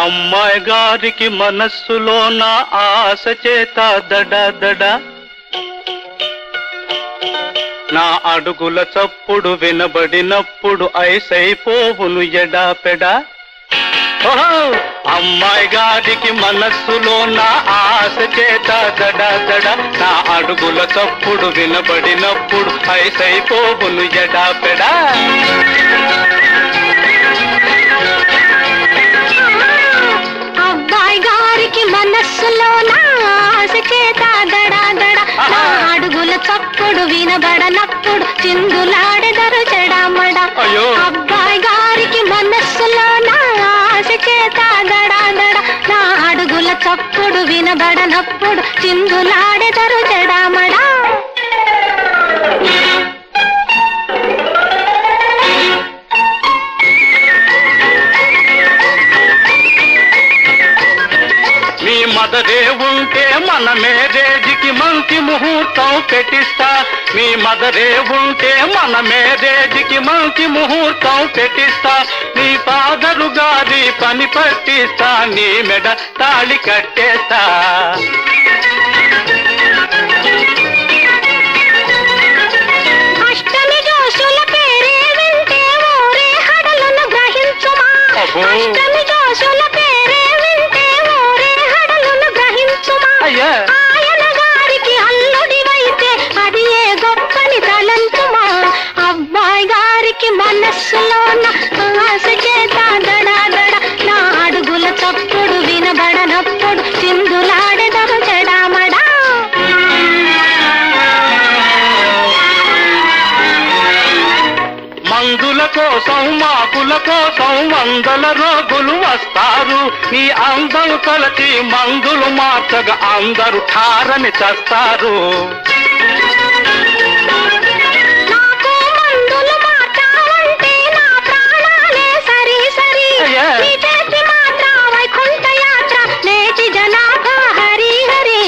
అమ్మాయి గారికి మనస్సులో నా ఆశ చేత దడ దడ నా అడుగుల చప్పుడు వినబడినప్పుడు ఐసైపోవును ఎడాపెడా. అమ్మాయి గారికి మనస్సులో నా ఆశ చేత దడ దడ నా అడుగుల చప్పుడు వినబడినప్పుడు ఐసైపోవును ఎడాపెడా. అబ్బాయి గారికి మనస్సులో నా ఆశ చేత దడ దడ నా అడుగుల చప్పుడు వినబడనప్పుడు చిందులాడెదరు చెడమడ. అబ్బాయి గారికి మనస్సులో నా ఆశ చేత దడ దడ నా అడుగుల చప్పుడు వినబడనప్పుడు చిందులాడెదరు చెడమడ. మీ మదరే ఉంటే మన మ్యారేజ్కి మంచి ముహూర్తం పెట్టిస్తా. మీ మదరే ఉంటే మన మ్యారేజ్కి మంచి ముహూర్తం పెట్టిస్తా. నీ ఫాదరు గారి పని పట్టిస్తా, నీ మెడ తాళి కట్టేస్తా. అష్టమి జోషుల పేరే వింటే ఊరే హడలను గ్రహించుమా. అష్టమి జోషుల పేరే వింటే ఊరే హడలను గ్రహించుమా. ఆయన గారికి అల్లుడివైతే అది ఏ గొప్పని తలంచుమా. అబ్బాయి గారికి మనస్సులో నా ఆశ చేత దడ దడ నా అడుగుల చప్పుడు వినబడనప్పుడు చిందులాడెదరు చెడామడా. మందుల కోసం మాకుల కోసం వందల రోగులు వస్తారు. నీ అందం తలచి మందులు మార్చగా అందరూ ఠారని చస్తారు. నాకు మందులు మార్చావంటే నా ప్రాణాలే సరి సరి. నీ చేతి మాత్ర వైకుంఠ యాత్ర లేచి జనాభా హరి హరి.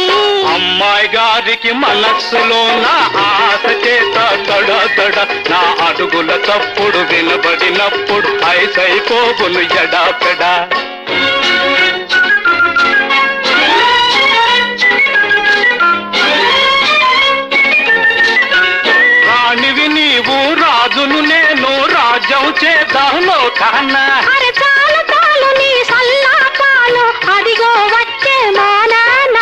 అమ్మాయి గారికి మనస్సులో నా ఆశ చేత దడ దడ నా అడుగుల చప్పుడు వినబడినప్పుడు ఐసైపోవును ఎడాపెడా. రాణివి నీవు రాజును నేను రాజ్యం చేద్దాను కానా. అరే చాలు చాలు నీ సల్లాపాలు అదిగో వచ్చే మా నాన్న.